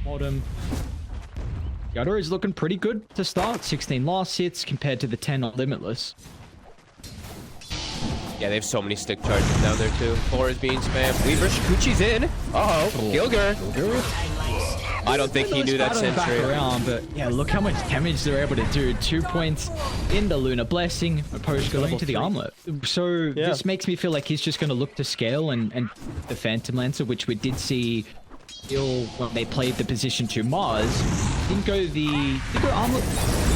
bottom. Yatoro is looking pretty good to start. 16 last hits compared to the 10 on Limitless. Yeah, they have so many stick charges down there too. 4 is being spammed. Weaver, Shikuchi's in. Uh-oh. Gilger. I don't think he knew that sentry. Around, but yeah, look how much damage they're able to do. 2 points in the Lunar Blessing. Opposed going to the armlet. So this makes me feel like he's just going to look to scale and the Phantom Lancer, which we did see when they played the position to Mars. Didn't go armlet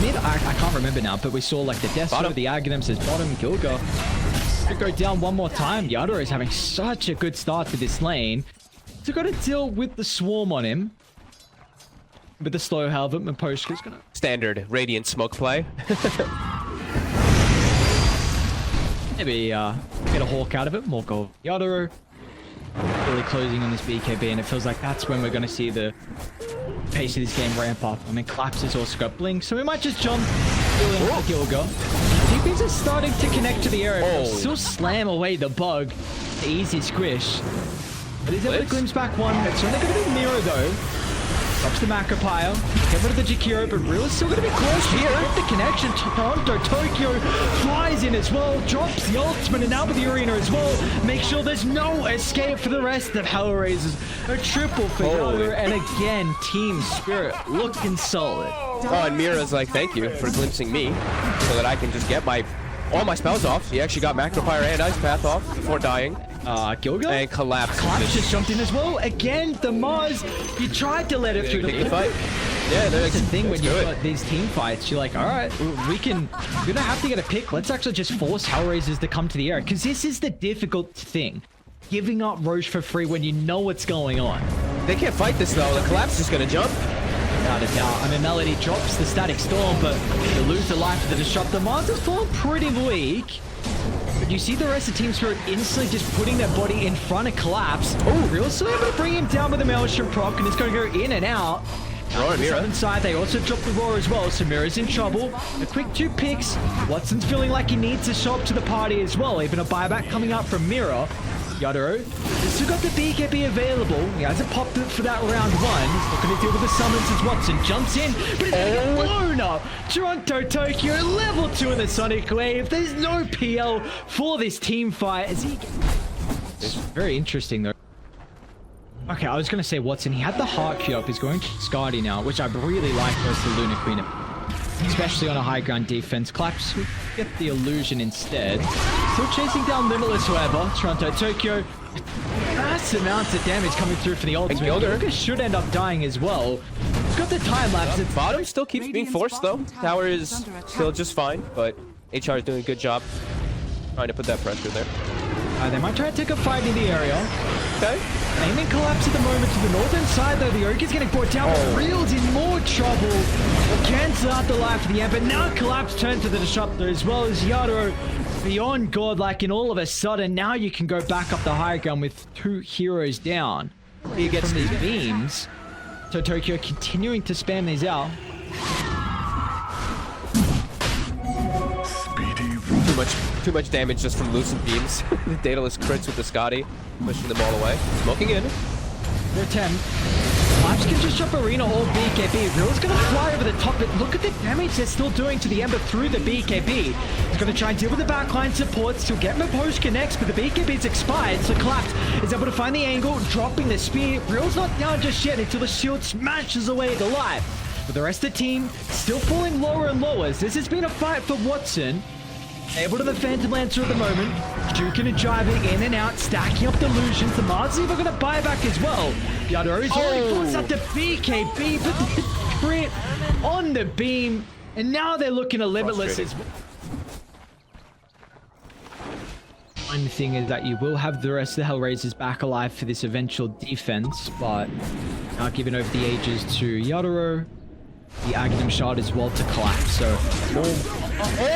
mid. I can't remember now, but we saw like the Death Sword, the Aghanim says bottom, Gilga. Could go down one more time. Yatoro is having such a good start to this lane. So got to deal with the swarm on him. With the slow halberd, Maposhka's gonna... Standard Radiant smoke play. Maybe get a hawk out of it. More gold. Yatoro really closing on this BKB, and it feels like that's when we're going to see the pace of this game ramp up. I mean, Collapse is also got Blink, so we might just jump Gilga. DPs are starting to connect to the area. Still slam away the bug. The easy squish. But he's able to glimpse back one. It's only going to be Miro, though. Drops the Macropire. Get rid of the Jakiro, but Real is still going to be close here. The connection. Toronto, Tokyo flies in as well. Drops the ultimate and now with the arena as well. Make sure there's no escape for the rest of HELLRAISERS. A triple for Yatoro, and again, Team Spirit looking solid. Oh, and Mira's like, thank you for glimpsing me so that I can just get all my spells off. He actually got Macropire and Ice Path off before dying. Gilga? And Collapse. Collapse just jumped in as well. Again, the Mars, you tried to let it through the fight. Yeah, that's the thing when you've got these team fights. You're like, all right, we're gonna have to get a pick. Let's actually just force HELLRAISERS to come to the area. Because this is the difficult thing. Giving up Roche for free when you know what's going on. They can't fight this though. The Collapse is gonna jump. Without a doubt. I mean, Melody drops the Static Storm, but they lose the life of the Disruptor. Mars is falling pretty weak. But you see the rest of Team Spirit instantly just putting their body in front of Collapse. Oh, Real's still able to bring him down with the Maelstrom proc, and it's going to go in and out. Inside, they also drop the Roar as well, so Mira's in trouble. A quick 2 picks. Watson's feeling like he needs to show up to the party as well. Even a buyback coming up from Mira. Yatoro has still got the BKB available. He hasn't popped it for that round 1. He's not going to deal with the summons as Watson jumps in, but it's going to get blown up. Toronto, Tokyo, level 2 in the Sonic Wave. There's no PL for this team fight. It's very interesting though. Okay, I was going to say Watson. He had the heart queue up. He's going to Skadi now, which I really like versus the Lunar Queen. Especially on a high ground defense. Collapse would get the illusion instead. Still chasing down Limitless, however. Toronto, Tokyo. Mass amounts of damage coming through for the ultimate. Gilga should end up dying as well. Got the time lapse. Bottom still keeps being forced though. Tower is still just fine, but HR is doing a good job trying to put that pressure there. They might try to take a fight in the area. Okay. Aiming Collapse at the moment to the northern side though. The Oak is getting brought down. Real's in more trouble. Cancel out the life of the Ember. Now Collapse turned to the Disruptor as well as Yatoro beyond godlike, and all of a sudden now you can go back up the high ground with 2 heroes down. He gets these beams. So Tokyo continuing to spam these out. Too much damage just from Lucent Beams. The Daedalus crits with the Scotty, pushing them all away. Smoking in. For 10. Collapse can just drop Arena or BKB. Real's going to fly over the top, but look at the damage they're still doing to the Ember through the BKB. He's going to try and deal with the backline supports to get Maposh connects, but the BKB's expired, so Collapse is able to find the angle, dropping the spear. Real's not down just yet until the shield smashes away the life. But the rest of the team still falling lower and lower. As this has been a fight for Watson. Able to the Phantom Lancer at the moment. Juking and jiving in and out, stacking up delusions. The Mars even going to buy back as well. Yatoro is already forced out to BKB, but the crit on the beam. And now they're looking at Limitless as well. One thing is that you will have the rest of the HELLRAISERS back alive for this eventual defense, but now giving over the ages to Yatoro. The Aghanim shard as well to Collapse, so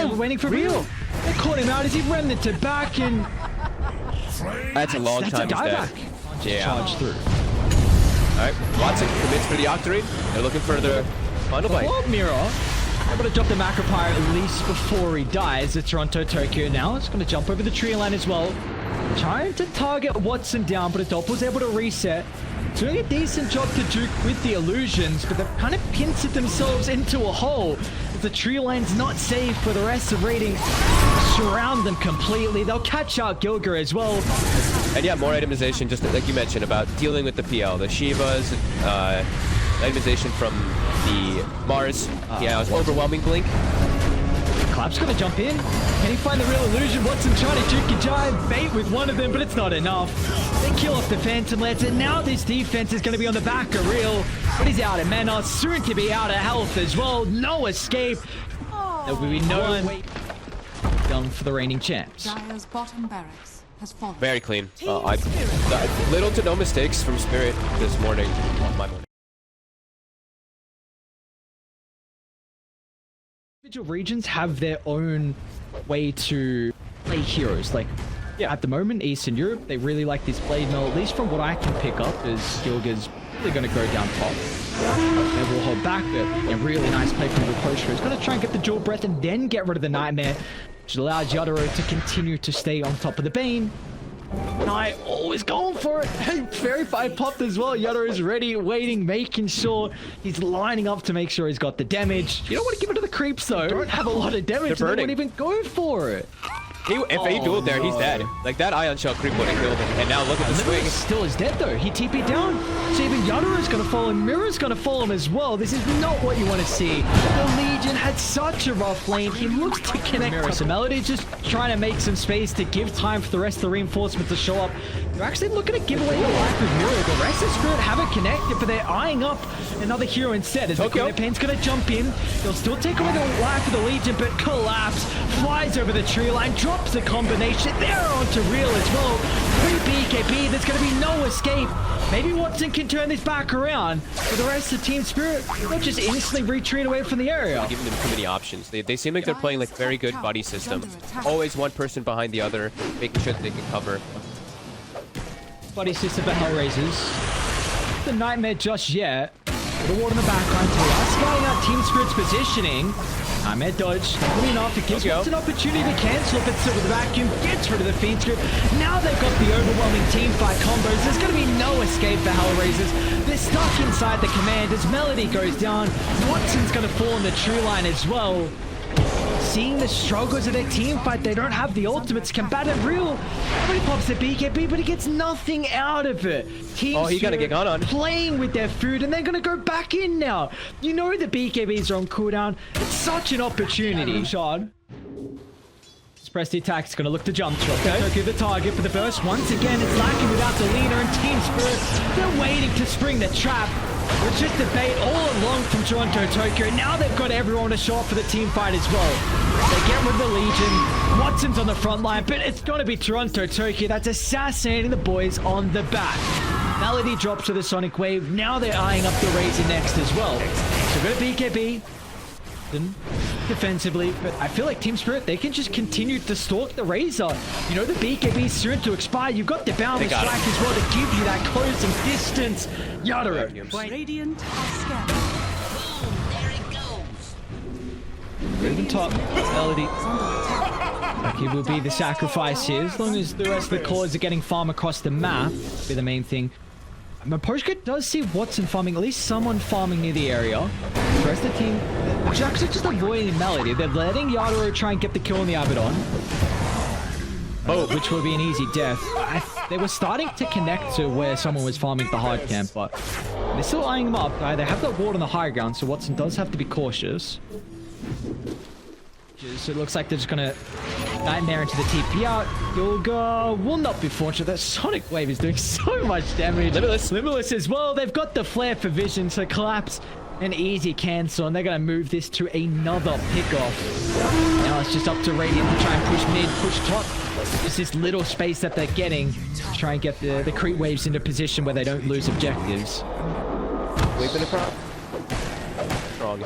we're waiting for Real. They caught him out as he remnanted back, and that's a long time to die back. Yeah. Charge through. Alright, Watson commits for the Octarine. They're looking for the final bite. Mira able to drop the Macropire at least before he dies. The Toronto Tokyo now is going to jump over the tree line as well. Trying to target Watson down, but Adolf was able to reset. doing a decent job to juke with the illusions, but they've kind of pincered themselves into a hole. The tree line's not safe for the rest of raiding. Surround them completely. They'll catch out Gilger as well. And yeah, more itemization, just like you mentioned, about dealing with the PL. The Shivas, itemization from the Mars. Yeah, it was overwhelming blink. Clap's gonna jump in. Can he find the real illusion? Watson trying to juke a giant bait with one of them, but it's not enough. They kill off the Phantom Lance, and now this defense is gonna be on the back of Real. But he's out of mana, soon to be out of health as well. No escape. There will be no one done for the reigning champs. Dire's bottom barracks has fallen. Very clean. Little to no mistakes from Spirit this morning. My morning. Individual regions have their own way to play heroes. Like, yeah, at the moment, Eastern Europe, they really like this blade mill. At least from what I can pick up, is Gilger's really going to go down top. They will hold back, but a really nice play from Rapier. He's going to try and get the dual breath and then get rid of the Nightmare, which allows Yatoro to continue to stay on top of the Bane. Knight always going for it. Very fine popped as well. Yatoro is ready, waiting, making sure he's lining up to make sure he's got the damage. You don't want to give it to the creeps though. Don't have a lot of damage. They won't even go for it. If he dueled there, he's dead. Like that Ion Shell creep would have killed him. And now look at the swing. Still is dead though. He TP'd down. So even Yatoro is going to follow him. Mirror's going to follow him as well. This is not what you want to see. The Legion had such a rough lane. He looks to connect. Mirror. So Melody just trying to make some space to give time for the rest of the reinforcement to show up. They're actually looking to give away the life of Mirror. The rest of Spirit haven't connected, but they're eyeing up another hero instead. As the Pain's going to jump in. They'll still take away the life of the Legion, but collapse. Flies over the tree line. Drops the combination. They're onto Real as well. 3 BKB. There's going to be no escape. Maybe Watson can turn this back around. For the rest of Team Spirit, they'll just instantly retreat away from the area. Giving them too many options. They seem like they're playing like very good buddy system. Always one person behind the other, making sure that they can cover. Buddy system for HELLRAISERS. The Nightmare just yet. The ward in the background. Scouting out Team Spirit's positioning. Nightmare dodge. Good enough. It gives us an opportunity to cancel if it's still with the vacuum. Gets rid of the Fiend Script. Now they've got the overwhelming team fight combos. There's going to be no escape for HELLRAISERS. They're stuck inside the command as Melody goes down. Watson's going to fall in the true line as well. Seeing the struggles of their team fight, they don't have the ultimates. Combatant Real. Everybody pops the BKB, but he gets nothing out of it. Team he gotta get gone on. Playing with their food, and they're gonna go back in now. You know the BKBs are on cooldown. It's such an opportunity. Shard. Press the attack. It's going to look to jump. Okay, the target for the burst. Once again, it's lacking without the leader and Team Spirit. They're waiting to spring the trap. It's just a bait all along from Toronto, Tokyo. Now they've got everyone to show up for the team fight as well. They get rid of the Legion. Watson's on the front line, but it's going to be Toronto, Tokyo that's assassinating the boys on the back. Melody drops to the Sonic Wave. Now they're eyeing up the Razor next as well. So go to BKB. Defensively, but I feel like Team Spirit, they can just continue to stalk the Razor. You know, the BKB is soon to expire. You've got the boundless strike as well to give you that closing distance. Yatoro. Radiant are scanned. Even top, Melody. He will be the sacrifice here, as long as the rest of the cores are getting farm across the map. Be the main thing. Maposhka does see Watson farming, at least someone farming near the area. The rest of the team, actually just avoiding Melody. They're letting Yatoro try and get the kill on the Abaddon. Which will be an easy death. They were starting to connect to where someone was farming the hard camp, but they're still eyeing them up. They have that ward on the high ground, so Watson does have to be cautious. So it looks like they're just gonna Nightmare into the TP out. Gilger will not be fortunate. That Sonic Wave is doing so much damage. Limitless as well. They've got the flare for vision, so collapse an easy cancel, and they're gonna move this to another pickoff. Now it's just up to Radiant to try and push mid, push top. Just this little space that they're getting to try and get the creep waves into position where they don't lose objectives. We've been a prop. Strong.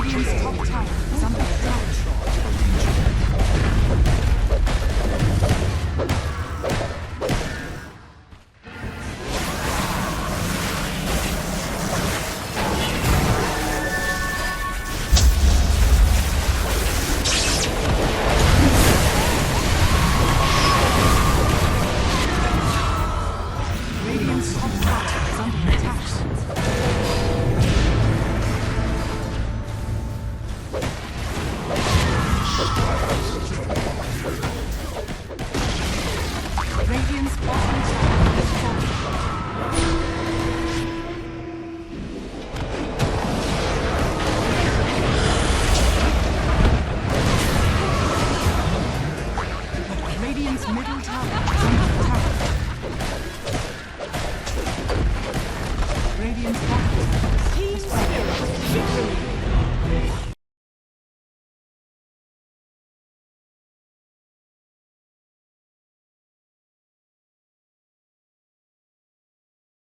Radiant's top tower is under attack. Radiant's top tower is under attack. Radiant's bottom tower is falling. Radiant's middle tower is under